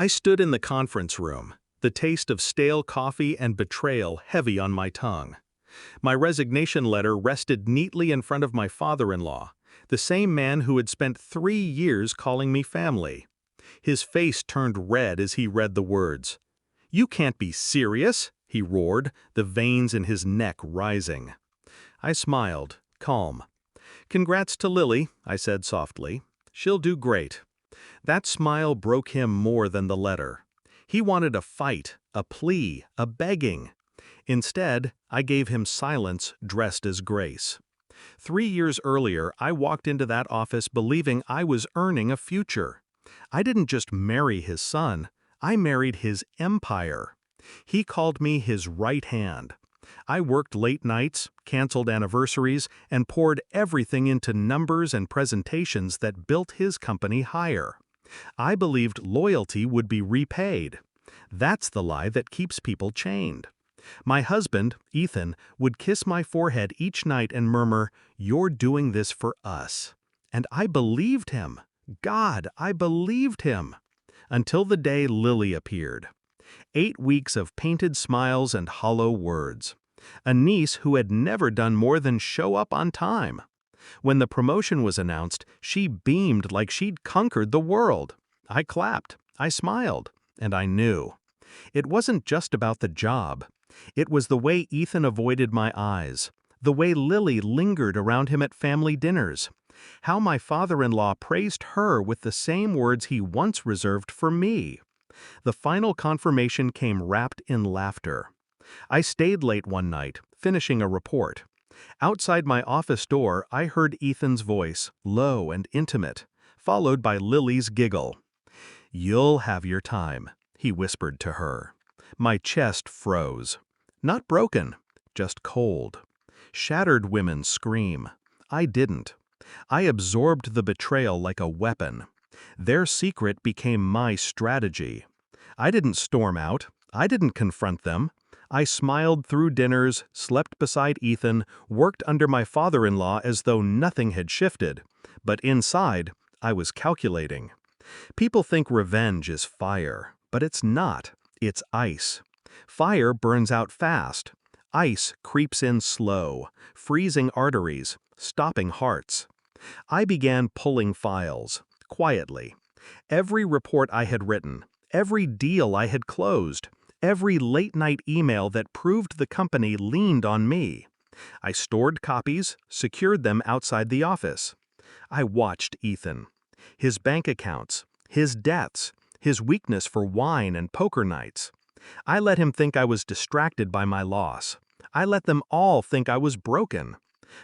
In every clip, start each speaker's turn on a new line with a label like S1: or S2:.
S1: I stood in the conference room, the taste of stale coffee and betrayal heavy on my tongue. My resignation letter rested neatly in front of my father-in-law, the same man who had spent 3 years calling me family. His face turned red as he read the words. "You can't be serious," he roared, the veins in his neck rising. I smiled, calm. "Congrats to Lily," I said softly. "She'll do great." That smile broke him more than the letter. He wanted a fight, a plea, a begging. Instead, I gave him silence dressed as grace. 3 years earlier, I walked into that office believing I was earning a future. I didn't just marry his son, I married his empire. He called me his right hand. I worked late nights, canceled anniversaries, and poured everything into numbers and presentations that built his company higher. I believed loyalty would be repaid. That's the lie that keeps people chained. My husband, Ethan, would kiss my forehead each night and murmur, "You're doing this for us." And I believed him. God, I believed him. Until the day Lily appeared. 8 weeks of painted smiles and hollow words. A niece who had never done more than show up on time. When the promotion was announced, she beamed like she'd conquered the world. I clapped, I smiled, and I knew. It wasn't just about the job. It was the way Ethan avoided my eyes, the way Lily lingered around him at family dinners, how my father-in-law praised her with the same words he once reserved for me. The final confirmation came wrapped in laughter. I stayed late one night, finishing a report. Outside my office door, I heard Ethan's voice, low and intimate, followed by Lily's giggle. "You'll have your time," he whispered to her. My chest froze. Not broken, just cold. Shattered women scream. I didn't. I absorbed the betrayal like a weapon. Their secret became my strategy. I didn't storm out. I didn't confront them. I smiled through dinners, slept beside Ethan, worked under my father-in-law as though nothing had shifted. But inside, I was calculating. People think revenge is fire, but it's not. It's ice. Fire burns out fast. Ice creeps in slow, freezing arteries, stopping hearts. I began pulling files, quietly. Every report I had written, every deal I had closed, every late-night email that proved the company leaned on me. I stored copies, secured them outside the office. I watched Ethan. His bank accounts, his debts, his weakness for wine and poker nights. I let him think I was distracted by my loss. I let them all think I was broken.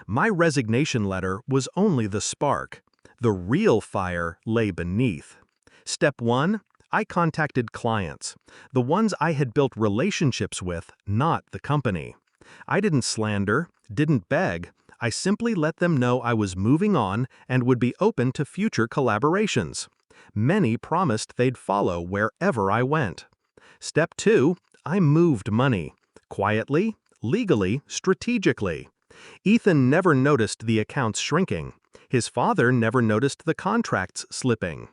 S1: My resignation letter was only the spark. The real fire lay beneath. Step 1, I contacted clients, the ones I had built relationships with, not the company. I didn't slander, didn't beg. I simply let them know I was moving on and would be open to future collaborations. Many promised they'd follow wherever I went. Step 2, I moved money. Quietly, legally, strategically. Ethan never noticed the accounts shrinking. His father never noticed the contracts slipping.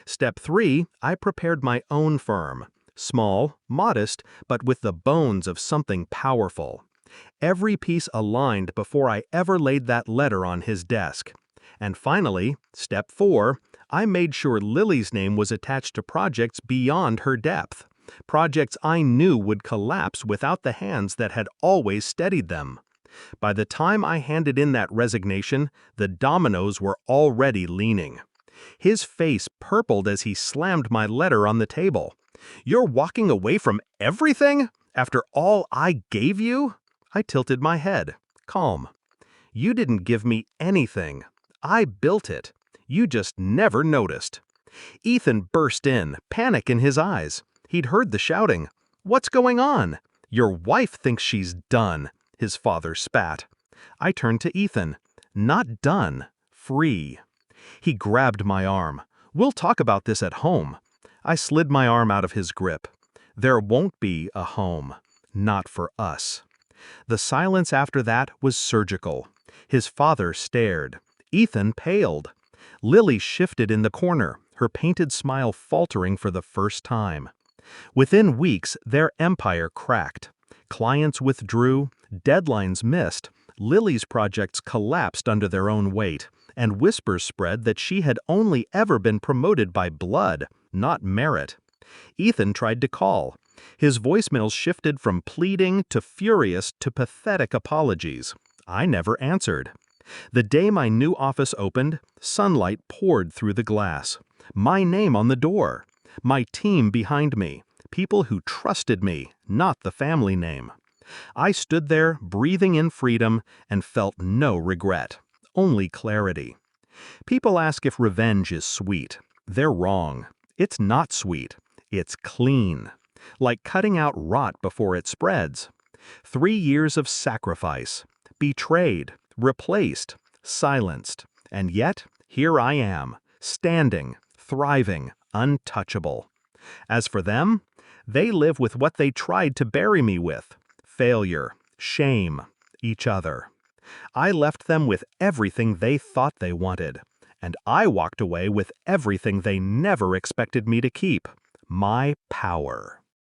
S1: Step 3, I prepared my own firm. Small, modest, but with the bones of something powerful. Every piece aligned before I ever laid that letter on his desk. And finally, step 4, I made sure Lily's name was attached to projects beyond her depth. Projects I knew would collapse without the hands that had always steadied them. By the time I handed in that resignation, the dominoes were already leaning. His face purpled as he slammed my letter on the table. "You're walking away from everything? After all I gave you?" I tilted my head, calm. "You didn't give me anything. I built it. You just never noticed." Ethan burst in, panic in his eyes. He'd heard the shouting. "What's going on?" "Your wife thinks she's done," his father spat. I turned to Ethan. Not done, free. He grabbed my arm. "We'll talk about this at home." I slid my arm out of his grip. There won't be a home. Not for us. The silence after that was surgical. His father stared. Ethan paled. Lily shifted in the corner, her painted smile faltering for the first time. Within weeks, their empire cracked. Clients withdrew, deadlines missed, Lily's projects collapsed under their own weight, and whispers spread that she had only ever been promoted by blood, not merit. Ethan tried to call. His voicemails shifted from pleading to furious to pathetic apologies. I never answered. The day my new office opened, sunlight poured through the glass. My name on the door. My team behind me. People who trusted me, not the family name. I stood there, breathing in freedom, and felt no regret. Only clarity. People ask if revenge is sweet. They're wrong. It's not sweet. It's clean. Like cutting out rot before it spreads. 3 years of sacrifice. Betrayed. Replaced. Silenced. And yet, here I am. Standing. Thriving. Untouchable. As for them, they live with what they tried to bury me with. Failure. Shame. Each other. I left them with everything they thought they wanted. And I walked away with everything they never expected me to keep. My power.